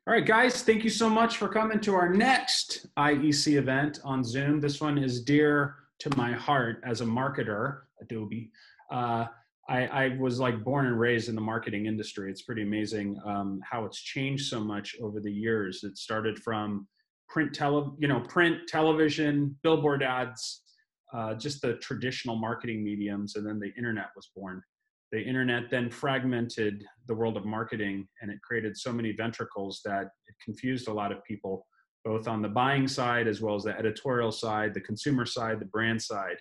All right, guys, thank you so much for coming to our next IEC event on Zoom. This one is dear to my heart as a marketer, Adobe. I was like born and raised in the marketing industry. It's pretty amazing how it's changed so much over the years. It started from print television, billboard ads, just the traditional marketing mediums, and then the internet was born. The internet then fragmented the world of marketing, and it created so many ventricles that it confused a lot of people, both on the buying side as well as the editorial side, the consumer side, the brand side.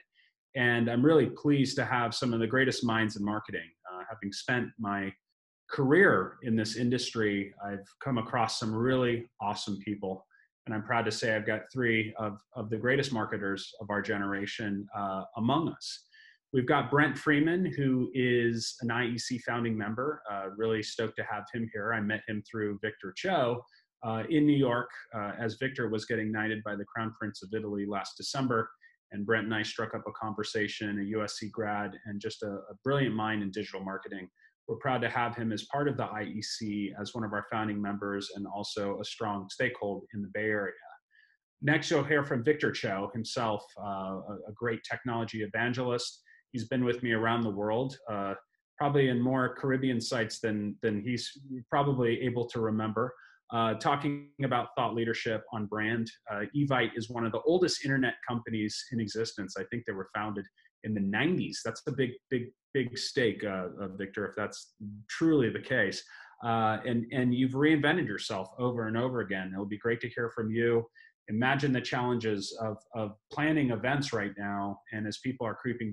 And I'm really pleased to have some of the greatest minds in marketing. Having spent my career in this industry, I've come across some really awesome people. And I'm proud to say I've got three of the greatest marketers of our generation among us. We've got Brent Freeman, who is an IEC founding member. Really stoked to have him here. I met him through Victor Cho in New York as Victor was getting knighted by the Crown Prince of Italy last December. And Brent and I struck up a conversation, a USC grad, and just a brilliant mind in digital marketing. We're proud to have him as part of the IEC, as one of our founding members, and also a strong stakeholder in the Bay Area. Next, you'll hear from Victor Cho himself, a great technology evangelist. He's been with me around the world, probably in more Caribbean sites than he's probably able to remember, talking about thought leadership on brand. Evite is one of the oldest internet companies in existence. I think they were founded in the 90s. That's a big stake, Victor, if that's truly the case. And you've reinvented yourself over and over again. It'll be great to hear from you. Imagine the challenges of planning events right now. And as people are creeping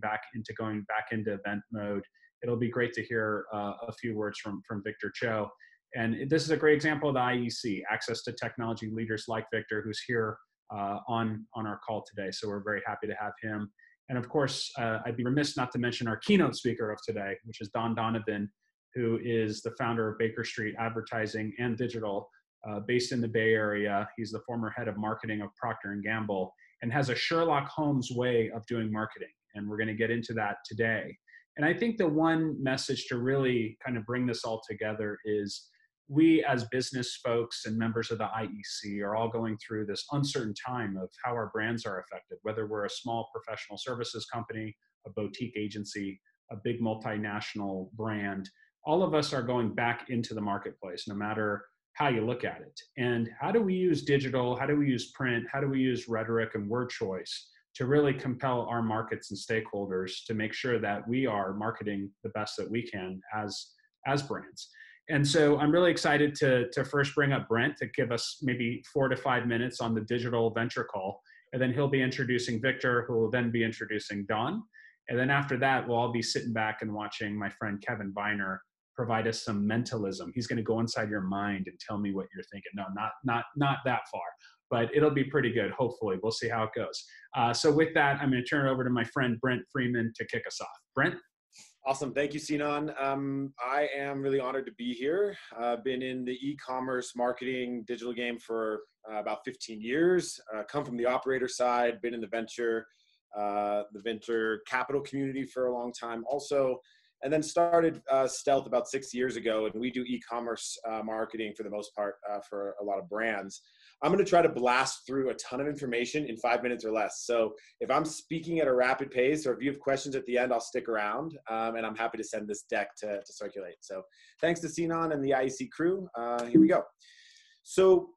going back into event mode, it'll be great to hear a few words from Victor Cho. And this is a great example of the IEC, access to technology leaders like Victor, who's here on our call today. So we're very happy to have him. And of course, I'd be remiss not to mention our keynote speaker of today, which is Don Donovan, who is the founder of Baker Street Advertising and Digital, based in the Bay Area. He's the former head of marketing of Procter & Gamble and has a Sherlock Holmes way of doing marketing. And we're going to get into that today. And I think the one message to really kind of bring this all together is we as business folks and members of the IEC are all going through this uncertain time of how our brands are affected, whether we're a small professional services company, a boutique agency, a big multinational brand. All of us are going back into the marketplace, no matter how you look at it. And how do we use digital? How do we use print? How do we use rhetoric and word choice to really compel our markets and stakeholders to make sure that we are marketing the best that we can as brands? And so I'm really excited to first bring up Brent to give us maybe 4 to 5 minutes on the digital venture call. And then he'll be introducing Victor, who will then be introducing Don. And then after that, we'll all be sitting back and watching my friend Kevin Viner provide us some mentalism. He's going to go inside your mind and tell me what you're thinking. No, not that far, but it'll be pretty good. Hopefully, we'll see how it goes. So with that, I'm going to turn it over to my friend Brent Freeman to kick us off. Brent. Awesome. Thank you, Sinan. I am really honored to be here. I've been in the e-commerce marketing digital game for about 15 years. Come from the operator side, been in the venture capital community for a long time also, and then started Stealth about 6 years ago. And we do e-commerce marketing for the most part for a lot of brands. I'm going to try to blast through a ton of information in 5 minutes or less. So if I'm speaking at a rapid pace, or if you have questions at the end, I'll stick around, and I'm happy to send this deck to circulate. So thanks to Sinan and the IEC crew. Here we go. So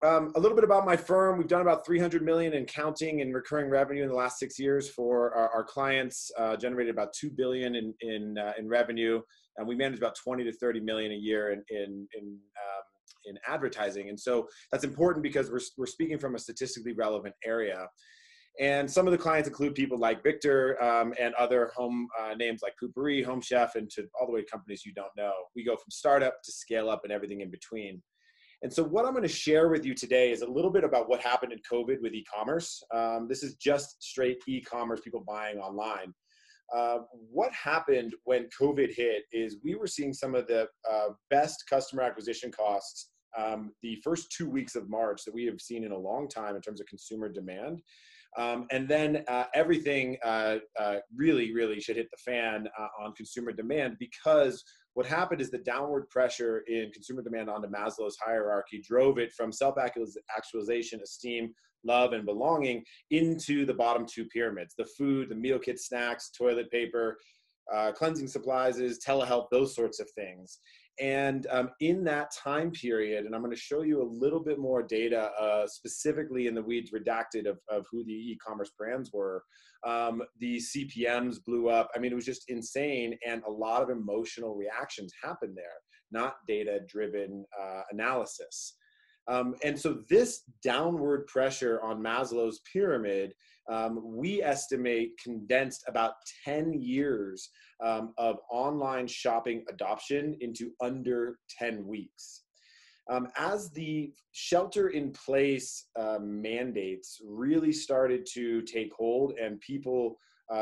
a little bit about my firm. We've done about 300 million in counting in recurring revenue in the last 6 years for our clients, generated about 2 billion in revenue. And we manage about 20 to 30 million a year in advertising. And so that's important because we're speaking from a statistically relevant area. And some of the clients include people like Victor and other home names like Poopery, Home Chef, and to all the way to companies you don't know. We go from startup to scale up and everything in between. And so what I'm going to share with you today is a little bit about what happened in COVID with e-commerce. This is just straight e-commerce, people buying online. What happened when COVID hit is we were seeing some of the best customer acquisition costs the first 2 weeks of March that we have seen in a long time in terms of consumer demand. And then everything really should hit the fan on consumer demand, because what happened is the downward pressure in consumer demand onto Maslow's hierarchy drove it from self-actualization, esteem, love, and belonging into the bottom two pyramids: the food, the meal kit, snacks, toilet paper, cleansing supplies, telehealth, those sorts of things. And in that time period, and I'm going to show you a little bit more data, specifically in the weeds redacted of who the e-commerce brands were, the CPMs blew up. I mean, it was just insane. And a lot of emotional reactions happened there, not data-driven analysis. And so this downward pressure on Maslow's pyramid, we estimate condensed about 10 years of online shopping adoption into under 10 weeks. As the shelter-in-place mandates really started to take hold and people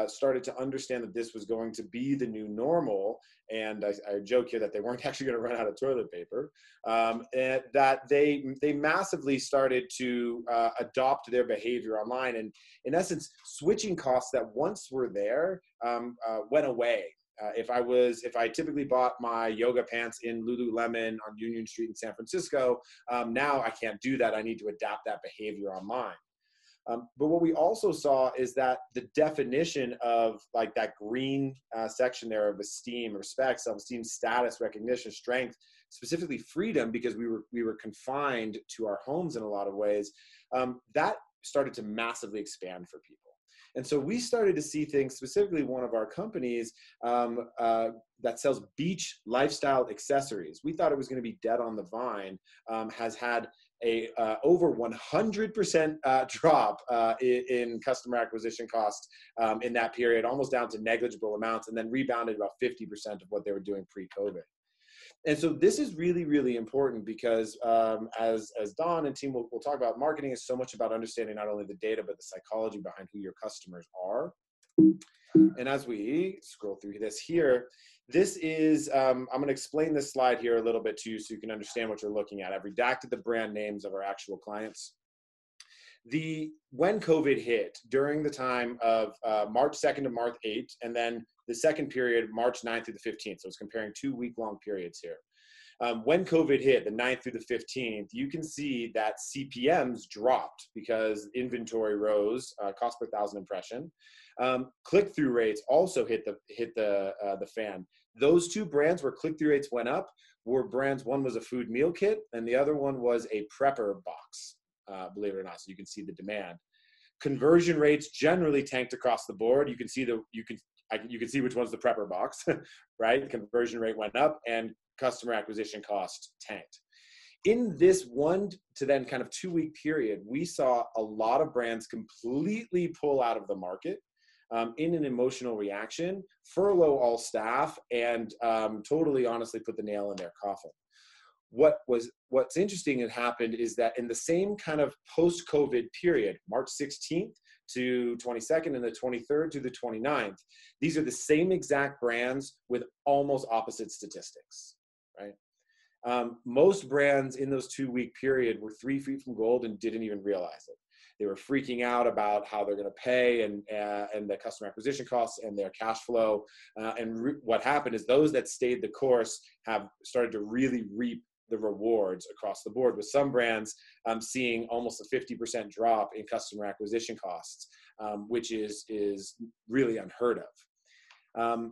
started to understand that this was going to be the new normal, and I joke here that they weren't actually going to run out of toilet paper, and that they massively started to adopt their behavior online. And in essence, switching costs that once were there went away. If I typically bought my yoga pants in Lululemon on Union Street in San Francisco, now I can't do that. I need to adapt that behavior online. But what we also saw is that the definition of like that green section there of esteem, respect, self-esteem, status, recognition, strength, specifically freedom, because we were confined to our homes in a lot of ways, that started to massively expand for people. And so we started to see things, specifically one of our companies that sells beach lifestyle accessories. We thought it was going to be dead on the vine, has had a over 100% drop in customer acquisition costs in that period, almost down to negligible amounts, and then rebounded about 50% of what they were doing pre-COVID. And so this is really, really important because as Don and team will talk about, marketing is so much about understanding not only the data, but the psychology behind who your customers are. And as we scroll through this here, this is, I'm going to explain this slide here a little bit to you so you can understand what you're looking at. I've redacted the brand names of our actual clients. When COVID hit, during the time of March 2nd to March 8th, and then the second period, March 9th through the 15th. So it's comparing 2 week-long periods here. When COVID hit, the 9th through the 15th, you can see that CPMs dropped because inventory rose, cost per thousand impression. Click-through rates also hit the fan. Those two brands where click-through rates went up were brands. One was a food meal kit, and the other one was a prepper box. Believe it or not, so you can see the demand. Conversion rates generally tanked across the board. You can see you can see which one's the prepper box, right? Conversion rate went up and customer acquisition cost tanked. In this 1 to then kind of 2 week period, we saw a lot of brands completely pull out of the market in an emotional reaction, furlough all staff, and totally honestly put the nail in their coffin. What's interesting that happened is that in the same kind of post-COVID period, March 16th to 22nd and the 23rd to the 29th, these are the same exact brands with almost opposite statistics, right? Most brands in those 2 week period were 3 feet from gold and didn't even realize it. They were freaking out about how they're going to pay and the customer acquisition costs and their cash flow. What happened is those that stayed the course have started to really reap the rewards across the board, with some brands seeing almost a 50% drop in customer acquisition costs, which is really unheard of.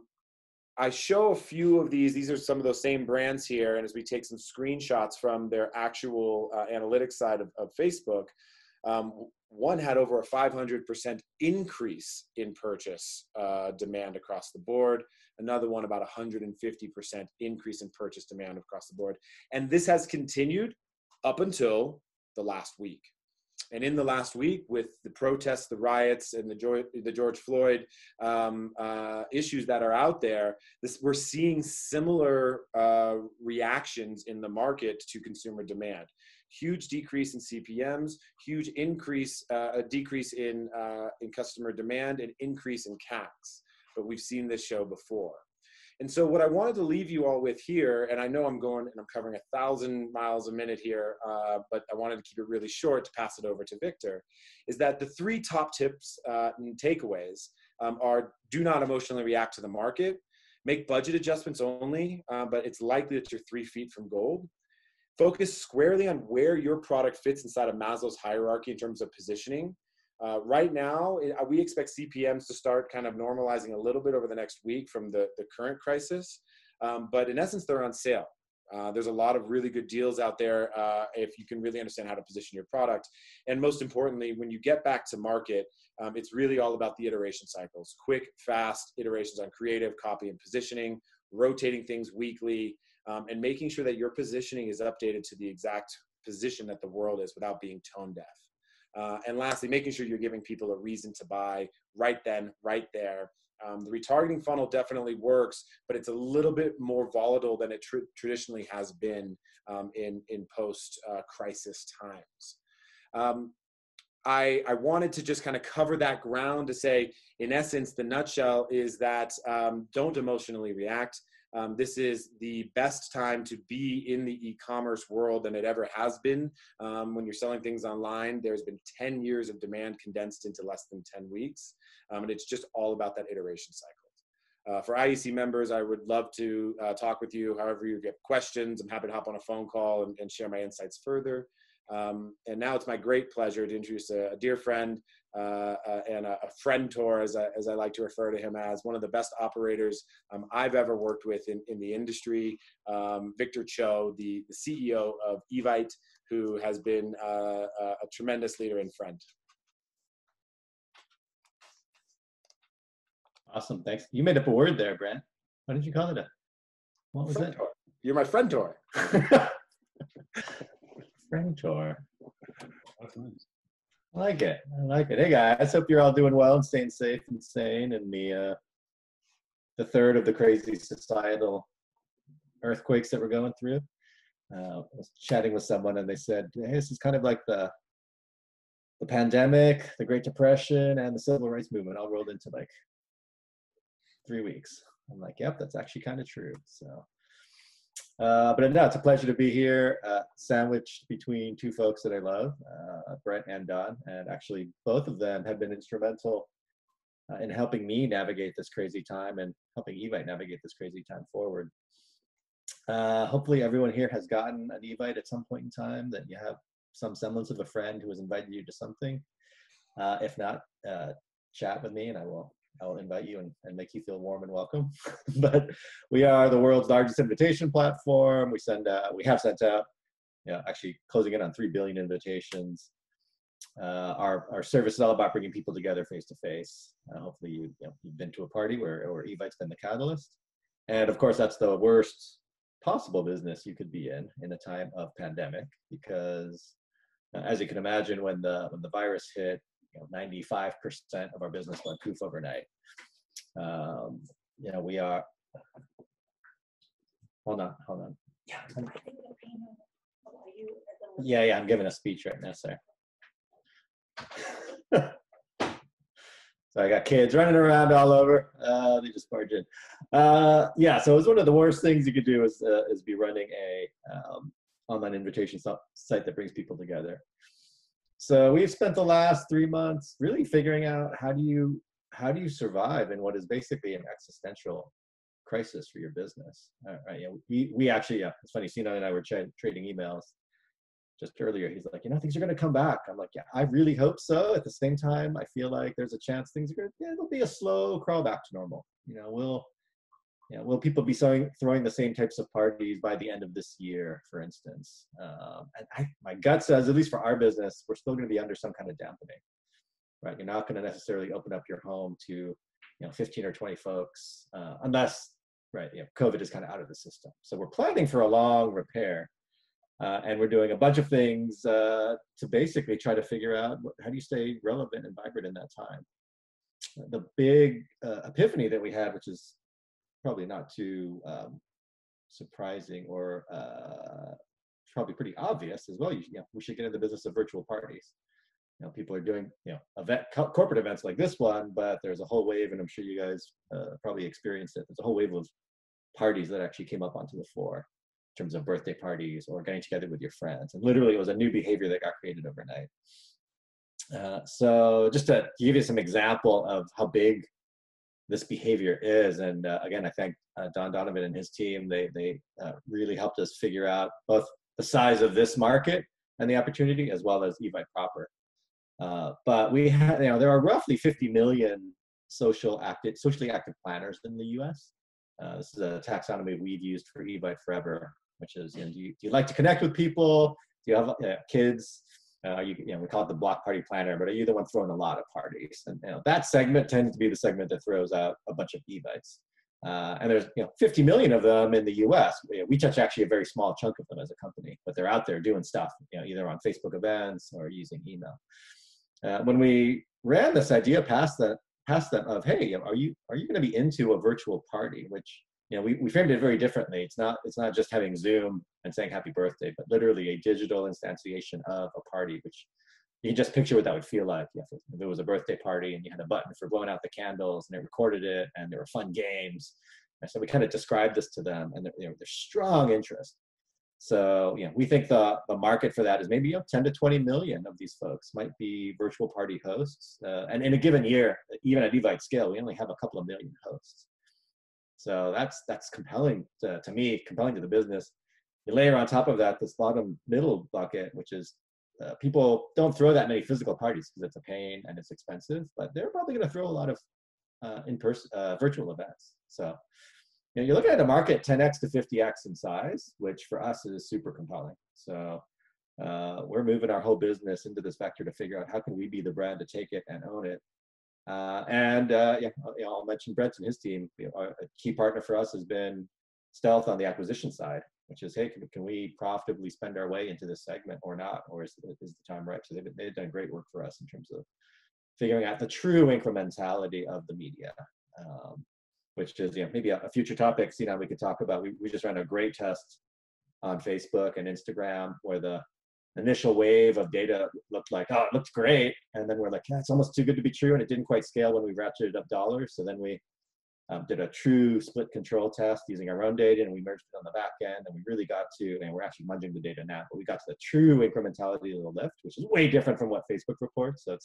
I show a few of these. These are some of those same brands here. And as we take some screenshots from their actual analytics side of Facebook, one had over a 500% increase in purchase demand across the board. Another one about 150% increase in purchase demand across the board. And this has continued up until the last week. And in the last week, with the protests, the riots, and the George Floyd issues that are out there, we're seeing similar reactions in the market to consumer demand. Huge decrease in CPMs, huge decrease in customer demand, and increase in CACs. But we've seen this show before. And so what I wanted to leave you all with here, and I know I'm covering 1,000 miles a minute here, but I wanted to keep it really short to pass it over to Victor, is that the 3 top tips and takeaways are: do not emotionally react to the market, Make budget adjustments only, but it's likely that you're 3 feet from gold. Focus squarely on where your product fits inside of Maslow's hierarchy in terms of positioning. Right now, we expect CPMs to start kind of normalizing a little bit over the next week from the current crisis. But in essence, they're on sale. There's a lot of really good deals out there if you can really understand how to position your product. And most importantly, when you get back to market, it's really all about the iteration cycles. Quick, fast iterations on creative, copy, and positioning, rotating things weekly, and making sure that your positioning is updated to the exact position that the world is without being tone deaf. And lastly, making sure you're giving people a reason to buy right then, right there. The retargeting funnel definitely works, but it's a little bit more volatile than it traditionally has been in post-crisis times. I wanted to just kind of cover that ground to say, in essence, the nutshell is that don't emotionally react. This is the best time to be in the e-commerce world than it ever has been. When you're selling things online, there's been 10 years of demand condensed into less than 10 weeks. And it's just all about that iteration cycle. For IEC members, I would love to talk with you. However, you get questions, I'm happy to hop on a phone call and share my insights further. And now it's my great pleasure to introduce a dear friend and a friend-tor, as I like to refer to him as, one of the best operators I've ever worked with in the industry, Victor Cho, the CEO of Evite, who has been a tremendous leader and friend. Awesome, thanks. You made up a word there, Brent. What did you call it? What was it? You're my friend-tor. Friend-tor. I like it. I like it. Hey guys, hope you're all doing well and staying safe and sane in the third of the crazy societal earthquakes that we're going through. I was chatting with someone and they said, hey, this is kind of like the pandemic, the Great Depression, and the Civil Rights Movement all rolled into like 3 weeks. I'm like, yep, that's actually kind of true. So, but no, it's a pleasure to be here, sandwiched between two folks that I love, Brent and Don, and actually both of them have been instrumental in helping me navigate this crazy time and helping Evite navigate this crazy time forward. Hopefully everyone here has gotten an Evite at some point in time, that you have some semblance of a friend who has invited you to something. If not, chat with me and I'll invite you and make you feel warm and welcome. But we are the world's largest invitation platform. We have sent out, actually closing in on 3 billion invitations. Our service is all about bringing people together face to face. Hopefully you've been to a party where Evite's been the catalyst. And of course, that's the worst possible business you could be in a time of pandemic, because as you can imagine, when the virus hit, 95% of our business went poof overnight. We are, hold on. Yeah, I'm giving a speech right now, sir. So I got kids running around all over. They just barge in. So it was one of the worst things you could do is be running a online invitation site that brings people together. So we've spent the last 3 months really figuring out how do you survive in what is basically an existential crisis for your business. We actually, it's funny, Sina and I were trading emails just earlier. He's like, things are going to come back. I'm like, yeah, I really hope so. At the same time, I feel like there's a chance things are going to, it'll be a slow crawl back to normal. Will people be throwing the same types of parties by the end of this year, for instance? And my gut says, at least for our business, we're still going to be under some kind of dampening, right? You're not going to necessarily open up your home to 15 or 20 folks unless, right, COVID is kind of out of the system. So we're planning for a long repair. And we're doing a bunch of things to basically try to figure out how do you stay relevant and vibrant in that time. The big epiphany that we had, which is probably not too surprising or probably pretty obvious as well, we should get in the business of virtual parties. People are doing corporate events like this one, but there's a whole wave, and I'm sure you guys probably experienced it. There's a whole wave of parties that actually came up onto the floor, in terms of birthday parties or getting together with your friends. And literally it was a new behavior that got created overnight. So just to give you some example of how big this behavior is. And again, I thank Don Donovan and his team. They really helped us figure out both the size of this market and the opportunity, as well as Evite proper. But we have, there are roughly 50 million socially active planners in the U.S. This is a taxonomy we've used for Evite forever, which is, do you like to connect with people? Do you have kids? We call it the block party planner, but are you the one throwing a lot of parties? And that segment tends to be the segment that throws out a bunch of Evites. And there's 50 million of them in the U.S. We touch actually a very small chunk of them as a company, but they're out there doing stuff, either on Facebook events or using email. When we ran this idea past them of, hey, are you going to be into a virtual party? Which we framed it very differently. It's not just having Zoom and saying happy birthday, but literally a digital instantiation of a party, which you can just picture what that would feel like. If it was a birthday party and you had a button for blowing out the candles and it recorded it and there were fun games. And so we kind of described this to them, and there's strong interest. So we think the market for that is maybe 10 to 20 million of these folks might be virtual party hosts. And in a given year, even at Evite scale, we only have a couple of million hosts. So that's compelling to me, compelling to the business. You layer on top of that this bottom middle bucket, which is people don't throw that many physical parties because it's a pain and it's expensive, but they're probably going to throw a lot of in-person virtual events. So you're looking at a market 10x to 50x in size, which for us is super compelling. So we're moving our whole business into this vector to figure out how can we be the brand to take it and own it. I'll mention Brent and his team. A key partner for us has been Stealth on the acquisition side, which is, hey, can we profitably spend our way into this segment or not, or is the time right? So they've done great work for us in terms of figuring out the true incrementality of the media, which is maybe a future topic. We could talk about. We just ran a great test on Facebook and Instagram where the initial wave of data looked like, oh, it looked great. And then we're like, yeah, it's almost too good to be true. And it didn't quite scale when we ratcheted up dollars. So then we did a true split control test using our own data, and we merged it on the back end. And we really got to, and we're actually munging the data now, but we got to the true incrementality of the lift, which is way different from what Facebook reports. So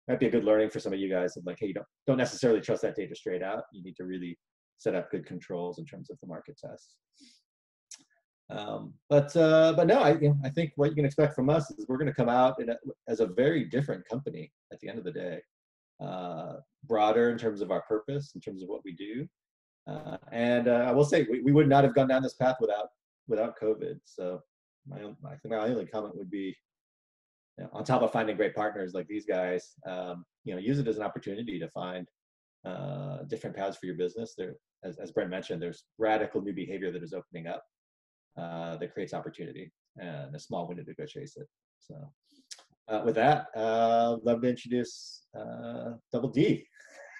might be a good learning for some of you guys of like, hey, you don't necessarily trust that data straight out. You need to really set up good controls in terms of the market tests. But no, I think what you can expect from us is we're going to come out as a very different company at the end of the day, broader in terms of our purpose, in terms of what we do. I will say we would not have gone down this path without COVID. So I think my only comment would be, on top of finding great partners like these guys, use it as an opportunity to find different paths for your business. There, as Brent mentioned, there's radical new behavior that is opening up that creates opportunity and a small window to go chase it. So with that, love to introduce Double D.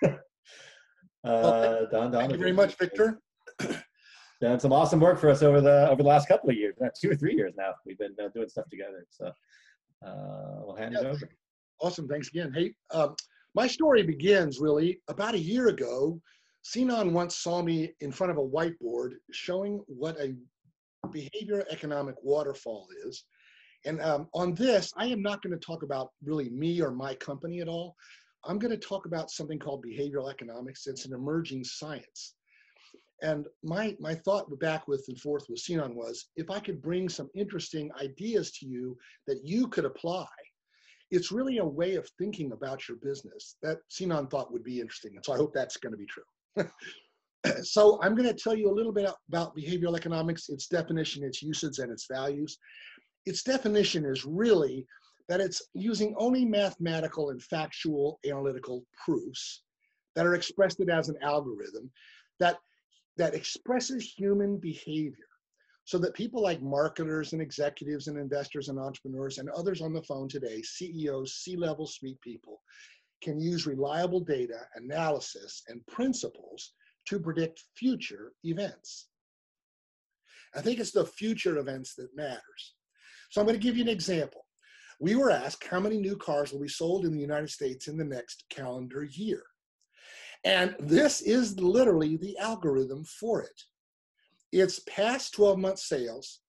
Don Donovan. Thank you very much, Victor. Done some awesome work for us over the last couple of years, 2 or 3 years now. We've been doing stuff together. So we'll hand it over. Awesome. Thanks again. Hey, my story begins really about a year ago. Sinan once saw me in front of a whiteboard showing what a behavior economic waterfall is. And on this, I am not going to talk about really me or my company at all. I'm going to talk about something called behavioral economics. It's an emerging science. And my thought back with and forth with Sinan was, if I could bring some interesting ideas to you that you could apply, it's really a way of thinking about your business that Sinan thought would be interesting. And so I hope that's going to be true. So I'm going to tell you a little bit about behavioral economics, its definition, its usage, and its values. Its definition is really that it's using only mathematical and factual analytical proofs that are expressed as an algorithm that expresses human behavior so that people like marketers and executives and investors and entrepreneurs and others on the phone today, CEOs, C-level suite people, can use reliable data, analysis, and principles to predict future events. I think it's the future events that matters. So I'm going to give you an example. We were asked how many new cars will be sold in the United States in the next calendar year. And this is literally the algorithm for it. It's past 12-month sales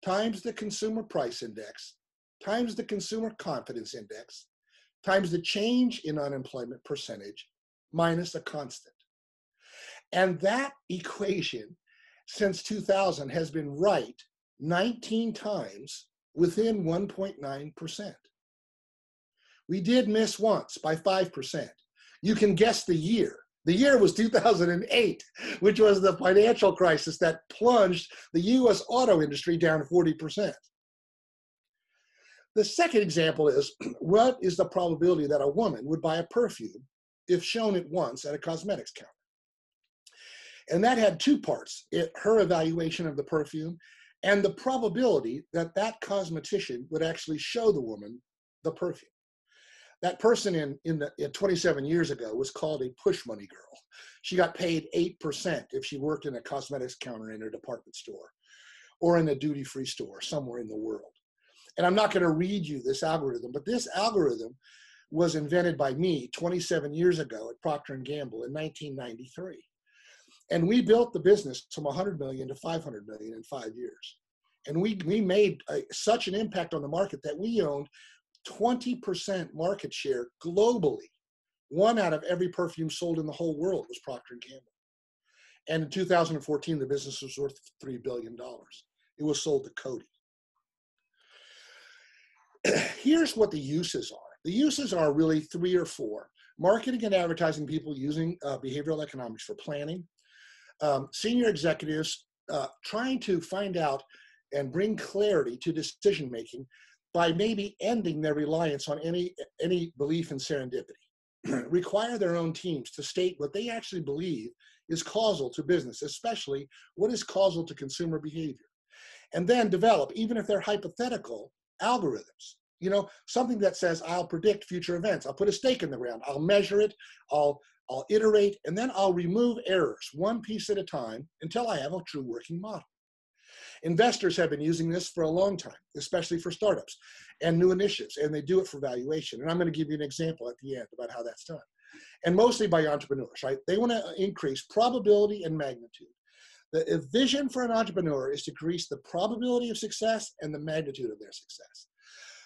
times the consumer price index times the consumer confidence index times the change in unemployment percentage minus a constant. And that equation since 2000 has been right 19 times within 1.9%. We did miss once by 5%. You can guess the year. The year was 2008, which was the financial crisis that plunged the US auto industry down 40%. The second example is, what is the probability that a woman would buy a perfume if shown it once at a cosmetics counter? And that had two parts, her evaluation of the perfume and the probability that that cosmetician would actually show the woman the perfume. That person in 27 years ago was called a push money girl. She got paid 8% if she worked in a cosmetics counter in a department store or in a duty-free store somewhere in the world. And I'm not going to read you this algorithm, but this algorithm was invented by me 27 years ago at Procter & Gamble in 1993. And we built the business from 100 million to 500 million in 5 years. And we made such an impact on the market that we owned 20% market share globally. 1 out of every perfume sold in the whole world was Procter & Gamble. And in 2014, the business was worth $3 billion. It was sold to Coty. Here's what the uses are. The uses are really 3 or 4. Marketing and advertising people using behavioral economics for planning. Senior executives trying to find out and bring clarity to decision-making by maybe ending their reliance on any belief in serendipity. Require their own teams to state what they actually believe is causal to business, especially what is causal to consumer behavior. And then develop, even if they're hypothetical, algorithms. You know, something that says, I'll predict future events. I'll put a stake in the ground. I'll measure it. I'll iterate, and then I'll remove errors one piece at a time until I have a true working model. Investors have been using this for a long time, especially for startups and new initiatives, and they do it for valuation. And I'm going to give you an example at the end about how that's done. And mostly by entrepreneurs, right? They want to increase probability and magnitude. The vision for an entrepreneur is to increase the probability of success and the magnitude of their success.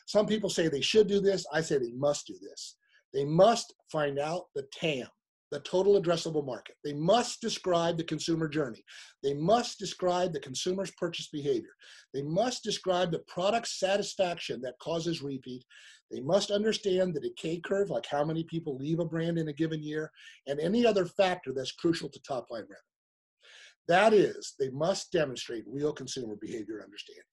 Some people say they should do this. I say they must do this. They must find out the TAM, the total addressable market. They must describe the consumer journey. They must describe the consumer's purchase behavior. They must describe the product satisfaction that causes repeat. They must understand the decay curve, like how many people leave a brand in a given year, and any other factor that's crucial to top line revenue. That is, they must demonstrate real consumer behavior understanding.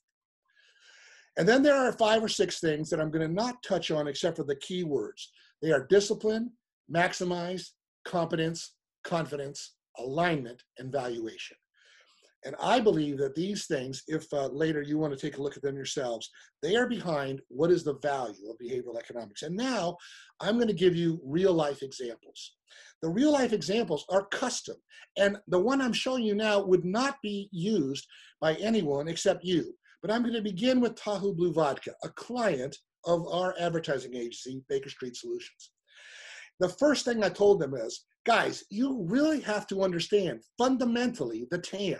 And then there are 5 or 6 things that I'm going to not touch on except for the key words. They are discipline, maximize, competence, confidence, alignment, and valuation. And I believe that these things, if later you want to take a look at them yourselves, they are behind what is the value of behavioral economics. And now I'm going to give you real life examples. The real life examples are custom. And the one I'm showing you now would not be used by anyone except you. But I'm going to begin with Tahoe Blue Vodka, a client of our advertising agency, Baker Street Solutions. The first thing I told them is, guys, you really have to understand fundamentally the TAM.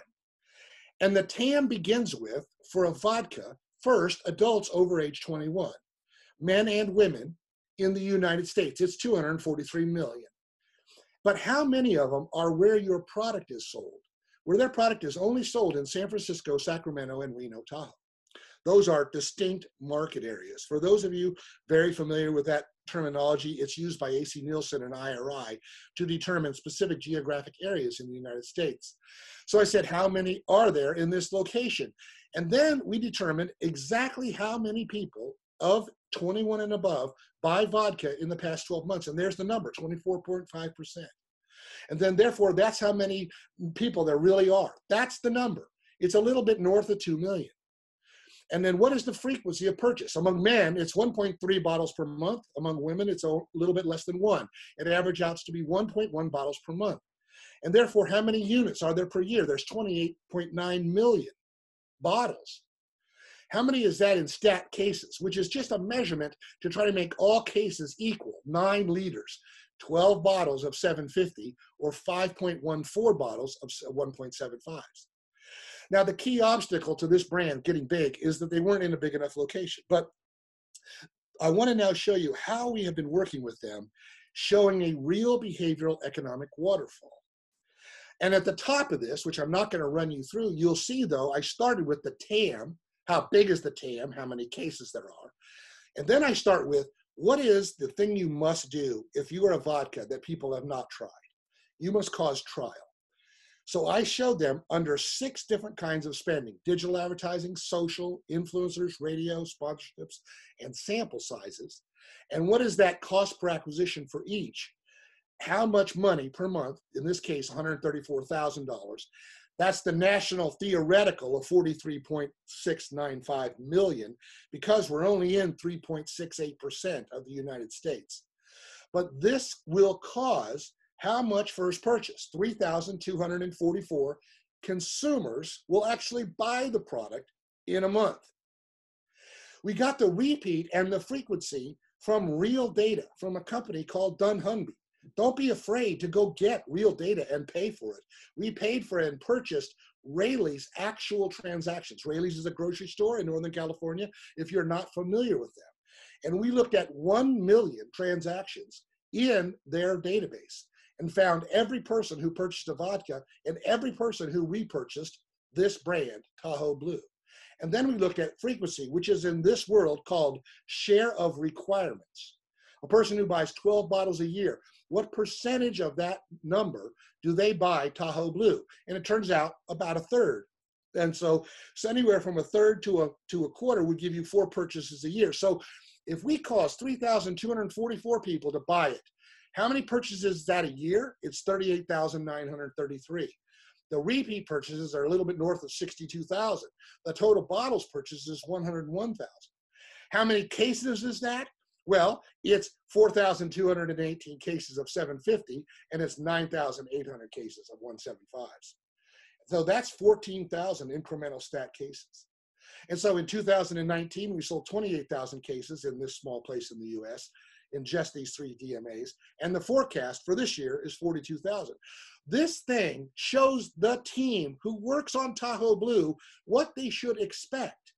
And the TAM begins with, for a vodka, first, adults over age 21, men and women in the United States. It's 243 million. But how many of them are where your product is sold? Where their product is only sold in San Francisco, Sacramento, and Reno, Tahoe. Those are distinct market areas. For those of you very familiar with that terminology, it's used by AC Nielsen and IRI to determine specific geographic areas in the United States. So I said, how many are there in this location? And then we determined exactly how many people of 21 and above buy vodka in the past 12 months. And there's the number, 24.5%. And then therefore, that's how many people there really are. That's the number. It's a little bit north of 2 million. And then what is the frequency of purchase? Among men, it's 1.3 bottles per month. Among women, it's a little bit less than 1. It averages out to be 1.1 bottles per month. And therefore, how many units are there per year? There's 28.9 million bottles. How many is that in stat cases, which is just a measurement to try to make all cases equal? 9 liters, 12 bottles of 750, or 5.14 bottles of 1.75s. Now, the key obstacle to this brand getting big is that they weren't in a big enough location. But I want to now show you how we have been working with them, showing a real behavioral economic waterfall. And at the top of this, which I'm not going to run you through, you'll see though, I started with the TAM. How big is the TAM? How many cases there are? And then I start with, what is the thing you must do if you are a vodka that people have not tried? You must cause trial. So I showed them under 6 different kinds of spending: digital advertising, social, influencers, radio, sponsorships, and sample sizes. And what is that cost per acquisition for each? How much money per month, in this case, $134,000. That's the national theoretical of 43.695 million, because we're only in 3.68% of the United States. But this will cause how much first purchase? 3,244 consumers will actually buy the product in a month. We got the repeat and the frequency from real data from a company called Don Donovan. Don't be afraid to go get real data and pay for it. We paid for and purchased Raley's actual transactions. Raley's is a grocery store in Northern California, if you're not familiar with them. And we looked at 1 million transactions in their database and found every person who purchased a vodka and every person who repurchased this brand, Tahoe Blue. And then we looked at frequency, which is in this world called share of requirements. A person who buys 12 bottles a year, what percentage of that number do they buy Tahoe Blue? And it turns out about a third. And so anywhere from a third to a quarter would give you 4 purchases a year. So if we cause 3,244 people to buy it, how many purchases is that a year? It's 38,933. The repeat purchases are a little bit north of 62,000. The total bottles purchased is 101,000. How many cases is that? Well, it's 4,218 cases of 750, and it's 9,800 cases of 175s. So that's 14,000 incremental stat cases. And so in 2019, we sold 28,000 cases in this small place in the US in just these 3 DMAs. And the forecast for this year is 42,000. This thing shows the team who works on Tahoe Blue what they should expect.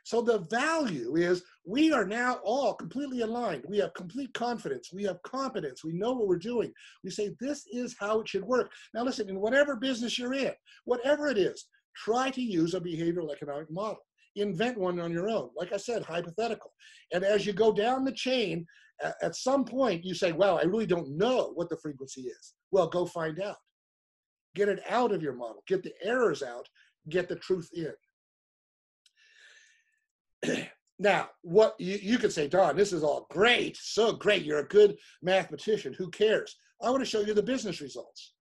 So the value is we are now all completely aligned. We have complete confidence. We have competence. We know what we're doing. We say this is how it should work. Now listen, in whatever business you're in, whatever it is, try to use a behavioral economic model. Invent one on your own. Like I said, hypothetical. And as you go down the chain, at some point you say, wow, I really don't know what the frequency is. Well, go find out. Get it out of your model. Get the errors out. Get the truth in. Now, what you could say, Don, this is all great, so great. You're a good mathematician. Who cares? I want to show you the business results.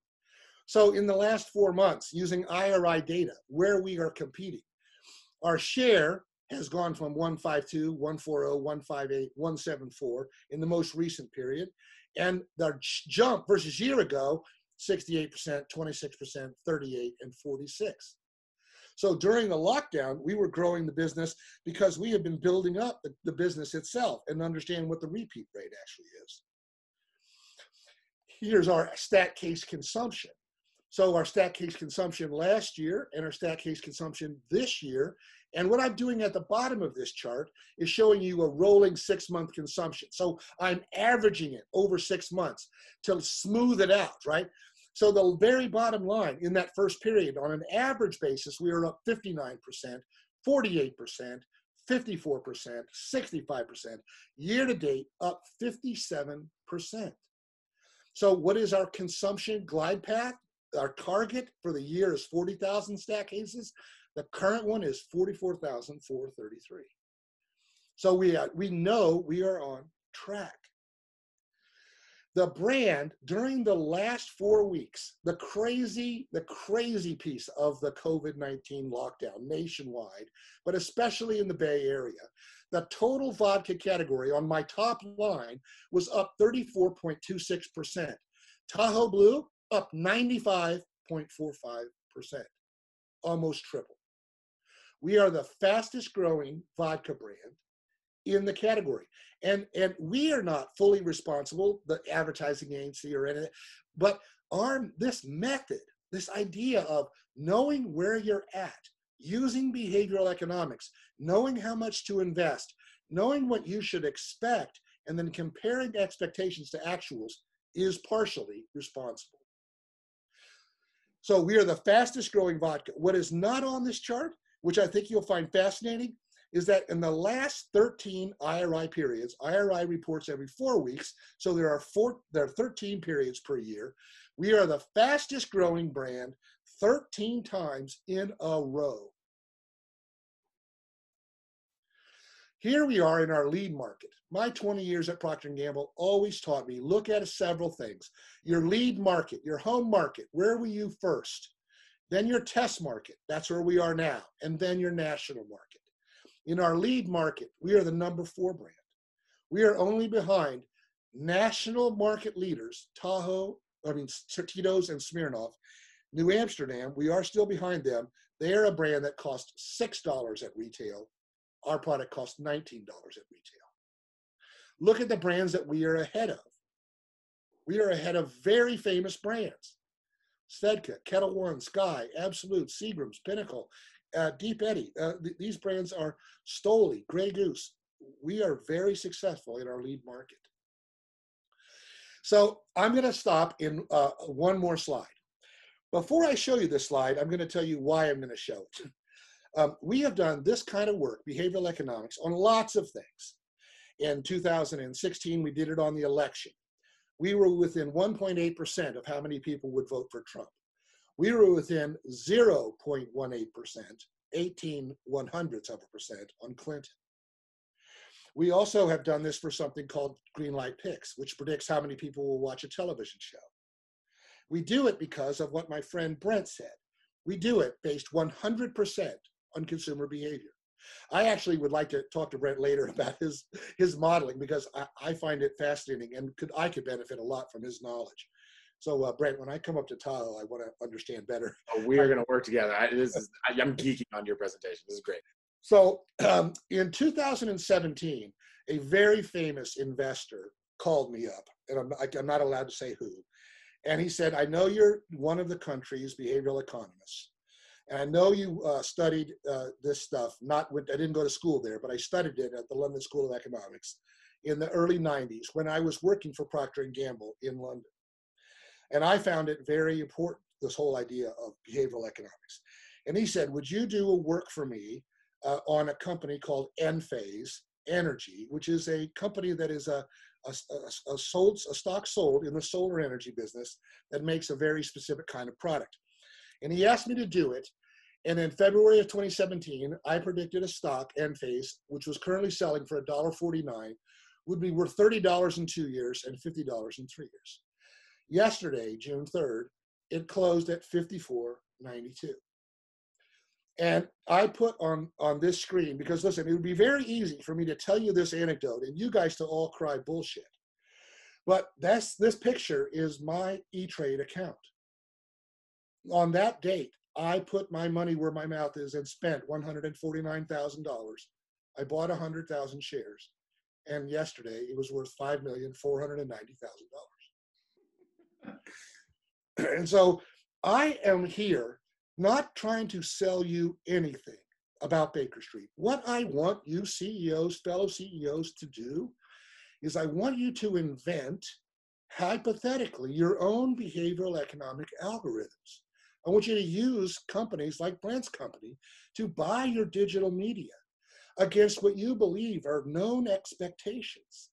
So in the last 4 months, using IRI data, where we are competing, our share has gone from 152, 140, 158, 174 in the most recent period. And the jump versus year ago, 68%, 26%, 38, and 46. So during the lockdown, we were growing the business because we have been building up the business itself and understand what the repeat rate actually is. Here's our stat case consumption. So our stat case consumption last year and our stat case consumption this year. And what I'm doing at the bottom of this chart is showing you a rolling 6-month consumption. So I'm averaging it over 6 months to smooth it out, right? So the very bottom line in that first period, on an average basis, we were up 59%, 48%, 54%, 65%. Year to date, up 57%. So what is our consumption glide path? Our target for the year is 40,000 stat cases. The current one is 44,433. So we know we are on track. The brand, during the last 4 weeks, the crazy piece of the COVID-19 lockdown nationwide, but especially in the Bay Area, the total vodka category on my top line was up 34.26%. Tahoe Blue up 95.45%, almost triple. We are the fastest growing vodka brand in the category. And we are not fully responsible, the advertising agency or anything, but this method, this idea of knowing where you're at, using behavioral economics, knowing how much to invest, knowing what you should expect, and then comparing expectations to actuals is partially responsible. So we are the fastest growing vodka. What is not on this chart, which I think you'll find fascinating, is that in the last 13 IRI periods, IRI reports every 4 weeks, so there are 13 periods per year. We are the fastest growing brand 13 times in a row. Here we are in our lead market. My 20 years at Procter & Gamble always taught me, look at several things. Your lead market, your home market, where were you first? Then your test market, that's where we are now, and then your national market. In our lead market, we are the number 4 brand. We are only behind national market leaders, Tito's and Smirnoff. New Amsterdam, we are still behind them. They are a brand that costs $6 at retail. Our product costs $19 at retail. Look at the brands that we are ahead of. We are ahead of very famous brands. Svedka, Kettle One, Sky, Absolute, Seagram's, Pinnacle, Deep Eddy. These brands are Stoli, Grey Goose. We are very successful in our lead market. So I'm going to stop in one more slide. Before I show you this slide, I'm going to tell you why I'm going to show it. We have done this kind of work, behavioral economics, on lots of things. In 2016, we did it on the election. We were within 1.8% of how many people would vote for Trump. We were within 0.18%, 0.18% on Clinton. We also have done this for something called Green Light Picks, which predicts how many people will watch a television show. We do it because of what my friend Brent said. We do it based 100% on consumer behavior. I actually would like to talk to Brent later about his modeling, because I find it fascinating, and I could benefit a lot from his knowledge. So Brent, when I come up to Tahoe, I want to understand better. Oh, we're going to work together. I'm geeking on your presentation. This is great. So in 2017, a very famous investor called me up, and I'm not allowed to say who. And he said, I know you're one of the country's behavioral economists. And I know you studied this stuff. I didn't go to school there, but I studied it at the London School of Economics in the early 90s when I was working for Procter & Gamble in London. And I found it very important, this whole idea of behavioral economics. And he said, would you do a work for me on a company called Enphase Energy, which is a company that is a stock sold in the solar energy business that makes a very specific kind of product. And he asked me to do it. And in February of 2017, I predicted a stock, Enphase, which was currently selling for $1.49, would be worth $30 in 2 years and $50 in 3 years. Yesterday, June 3rd, it closed at $54.92. And I put on this screen, because listen, it would be very easy for me to tell you this anecdote and you guys to all cry bullshit. But this picture is my E-Trade account. On that date, I put my money where my mouth is and spent $149,000. I bought 100,000 shares. And yesterday it was worth $5,490,000. And so I am here not trying to sell you anything about Baker Street. What I want you CEOs, fellow CEOs, to do is I want you to invent, hypothetically, your own behavioral economic algorithms. I want you to use companies like Brent's company to buy your digital media against what you believe are known expectations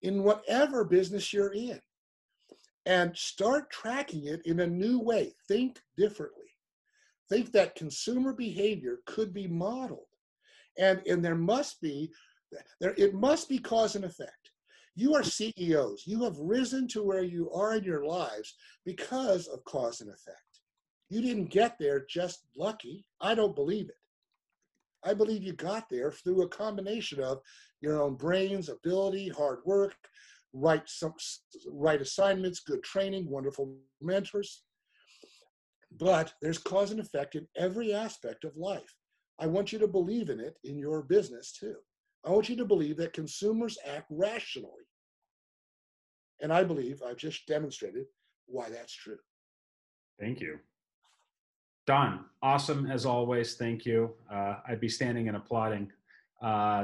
in whatever business you're in, and start tracking it in a new way. Think differently. Think that consumer behavior could be modeled, and it must be cause and effect. You are CEOs. You have risen to where you are in your lives because of cause and effect. You didn't get there just lucky. I don't believe it. I believe you got there through a combination of your own brains, ability, hard work, right assignments, good training, wonderful mentors. But there's cause and effect in every aspect of life. I want you to believe in it in your business too. I want you to believe that consumers act rationally. And I believe I've just demonstrated why that's true. Thank you. Don, awesome as always. Thank you. I'd be standing and applauding.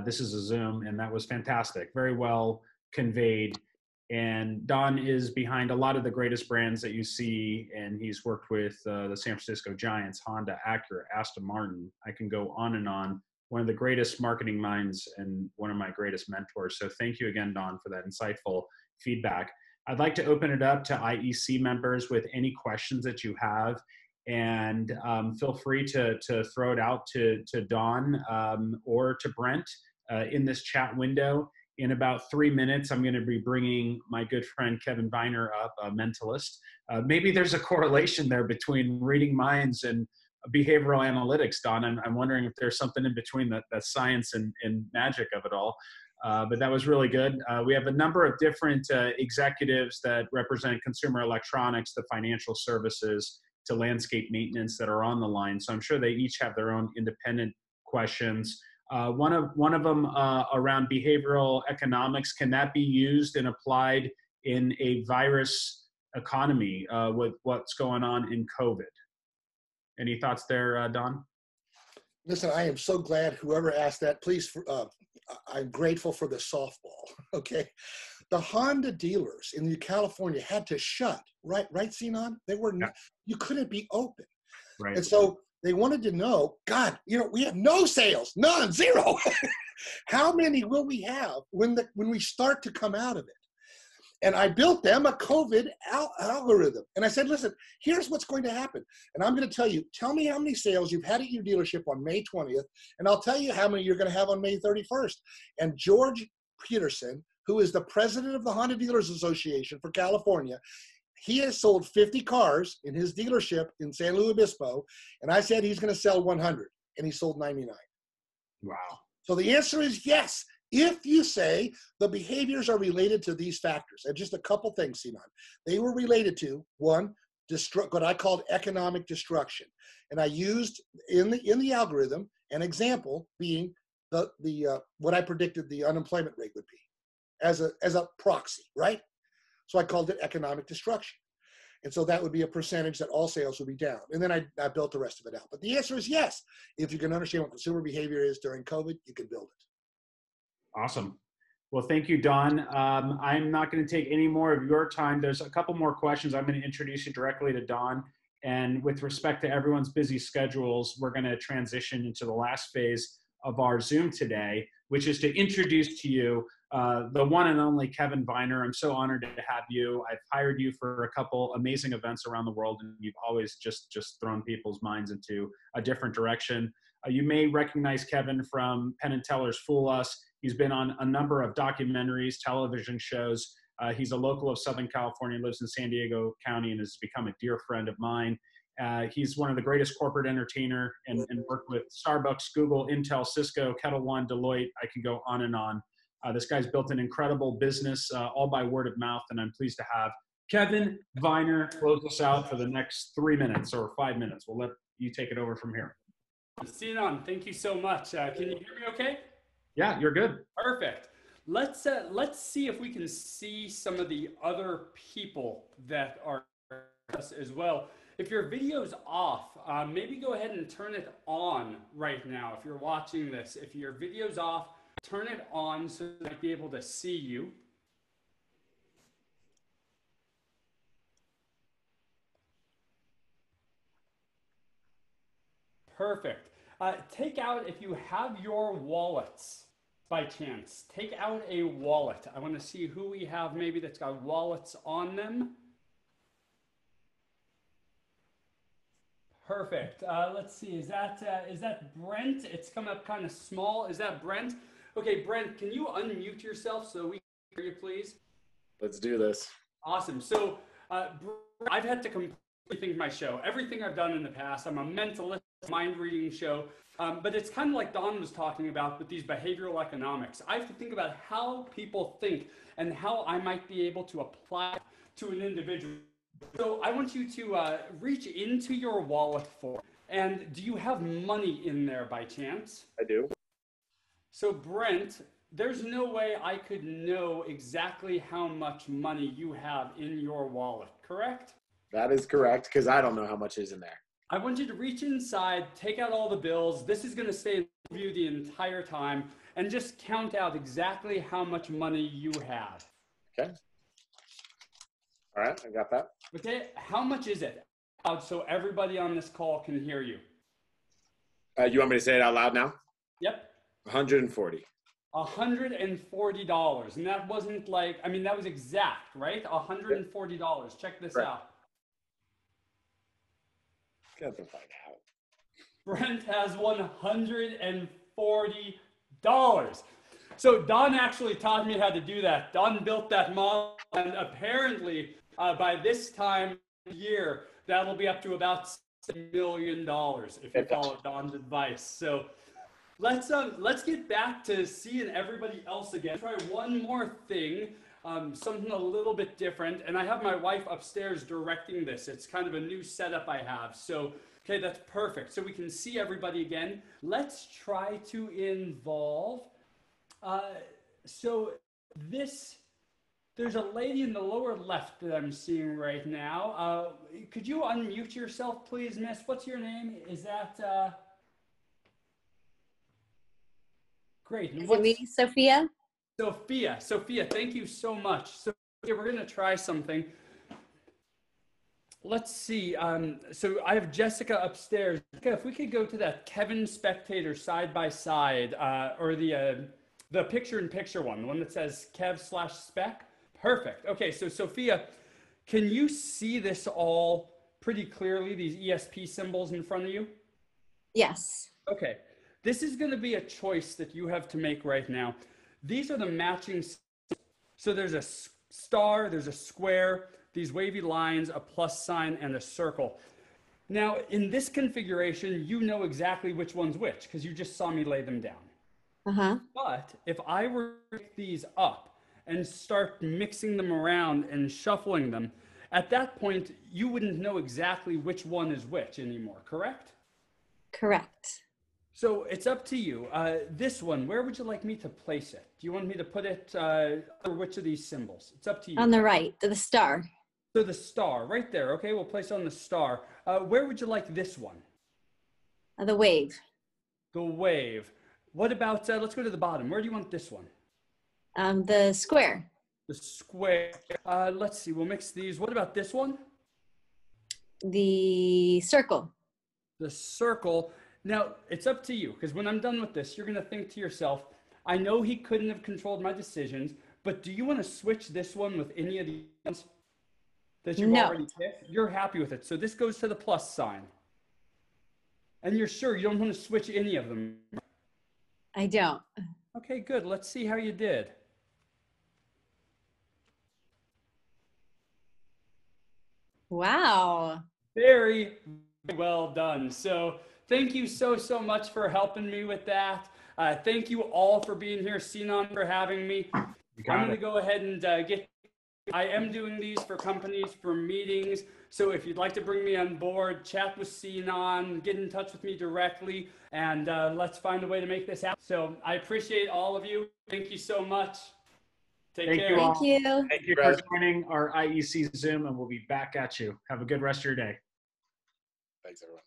This is a Zoom, and that was fantastic. Very well conveyed. And Don is behind a lot of the greatest brands that you see, and he's worked with the San Francisco Giants, Honda, Acura, Aston Martin. I can go on and on. One of the greatest marketing minds and one of my greatest mentors. So thank you again, Don, for that insightful feedback. I'd like to open it up to IEC members with any questions that you have, and feel free to throw it out to Don or to Brent in this chat window. In about 3 minutes, I'm going to be bringing my good friend Kevin Viner up, a mentalist. Maybe there's a correlation there between reading minds and behavioral analytics, Don. I'm wondering if there's something in between the science and magic of it all. But that was really good. We have a number of different executives that represent consumer electronics, the financial services, to landscape maintenance that are on the line. So I'm sure they each have their own independent questions. One of them around behavioral economics, can that be used and applied in a virus economy with what's going on in COVID? Any thoughts there, Don? Listen, I am so glad whoever asked that. Please, I'm grateful for the softball. Okay, the Honda dealers in California had to shut. Right, Sinan? They were you couldn't be open. Right. And so they wanted to know, God, we have no sales, none, zero. How many will we have when we start to come out of it? And I built them a COVID algorithm. And I said, listen, here's what's going to happen. And I'm going to tell you, tell me how many sales you've had at your dealership on May 20th, and I'll tell you how many you're going to have on May 31st. And George Peterson, who is the president of the Honda Dealers Association for California, he has sold 50 cars in his dealership in San Luis Obispo, and I said he's going to sell 100, and he sold 99. Wow. So the answer is yes. If you say the behaviors are related to these factors, and just a couple things, Sinan, they were related to, one, what I called economic destruction. And I used in the algorithm an example being what I predicted the unemployment rate would be as a proxy, right? So I called it economic destruction. And so that would be a percentage that all sales would be down. And then I built the rest of it out. But the answer is yes. If you can understand what consumer behavior is during COVID, you can build it. Awesome. Well, thank you, Don. I'm not going to take any more of your time. There's a couple more questions. I'm going to introduce you directly to Don. And with respect to everyone's busy schedules, we're going to transition into the last phase of our Zoom today, which is to introduce to you the one and only Kevin Viner. I'm so honored to have you. I've hired you for a couple amazing events around the world, and you've always just thrown people's minds into a different direction. You may recognize Kevin from Penn & Teller's Fool Us. He's been on a number of documentaries, television shows. He's a local of Southern California, lives in San Diego County, and has become a dear friend of mine. He's one of the greatest corporate entertainer and worked with Starbucks, Google, Intel, Cisco, Kettle One, Deloitte. I can go on and on. This guy's built an incredible business all by word of mouth, and I'm pleased to have Kevin Viner close us out for the next 3 minutes or 5 minutes. We'll let you take it over from here. Sinan, thank you so much. Can you hear me okay? Yeah, you're good. Perfect. Let's see if we can see some of the other people that are us as well. If your video's off, maybe go ahead and turn it on right now. If you're watching this, if your video's off, turn it on so they might be able to see you. Perfect. Take out, if you have your wallets by chance, take out a wallet. I want to see who we have maybe that's got wallets on them. Perfect. Let's see. Is that Brent? It's come up kind of small. Is that Brent? Okay, Brent, can you unmute yourself so we can hear you, please? Let's do this. Awesome. So I've had to completely think my show. Everything I've done in the past, I'm a mentalist, mind reading show, but it's kind of like Don was talking about with these behavioral economics. I have to think about how people think and how I might be able to apply to an individual. So I want you to reach into your wallet for, and do you have money in there by chance? I do. So Brent, there's no way I could know exactly how much money you have in your wallet, correct? That is correct, because I don't know how much is in there. I want you to reach inside, take out all the bills. This is going to stay in view the entire time, and just count out exactly how much money you have. Okay. All right, I got that. Okay, how much is it? So everybody on this call can hear you. You want me to say it out loud now? Yep. 140. $140. And that wasn't like, I mean, that was exact, right? $140. Check this Right. out. Get the fuck out. Brent has $140. So Don actually taught me how to do that. Don built that model, and apparently by this time of year, that'll be up to about $6 million if you follow Don's advice. So let's get back to seeing everybody else again. Try one more thing, something a little bit different. And I have my wife upstairs directing this. It's kind of a new setup I have. So, okay, that's perfect. So we can see everybody again. Let's try to involve. There's a lady in the lower left that I'm seeing right now. Could you unmute yourself, please, miss? What's your name? Is that... Great. Is it me, Sophia? Sophia, thank you so much. So we're going to try something. Let's see. So I have Jessica upstairs. Jessica, if we could go to that Kevin Spectator side by side, or the picture-in-picture one, the one that says Kev/Spec. Perfect. Okay, so Sophia, can you see this all pretty clearly, these ESP symbols in front of you? Yes. Okay. This is going to be a choice that you have to make right now. These are the matching. So there's a star, there's a square, these wavy lines, a plus sign, and a circle. Now, in this configuration, you know exactly which one's which because you just saw me lay them down. Uh-huh. But if I were to pick these up and start mixing them around and shuffling them, at that point, you wouldn't know exactly which one is which anymore, correct? Correct. So it's up to you. This one, where would you like me to place it? Do you want me to put it or which of these symbols? It's up to you. On the right, to the star. So the star, right there. Okay, we'll place it on the star. Where would you like this one? The wave. The wave. What about, let's go to the bottom. Where do you want this one? The square. The square. Let's see, we'll mix these. What about this one? The circle. The circle. Now, it's up to you, because when I'm done with this, you're going to think to yourself, I know he couldn't have controlled my decisions, but do you want to switch this one with any of the ones that you've already picked? You're happy with it. So this goes to the plus sign. And you're sure you don't want to switch any of them? I don't. Okay, good. Let's see how you did. Wow. Very well done. So thank you so much for helping me with that. Thank you all for being here. Sinan for having me. I'm going to go ahead and I am doing these for companies, for meetings. So if you'd like to bring me on board, chat with Sinan, get in touch with me directly, and let's find a way to make this happen. So I appreciate all of you. Thank you so much. Take care. Thank you. Thank you for joining our IEC Zoom, and we'll be back at you. Have a good rest of your day. Thanks, everyone.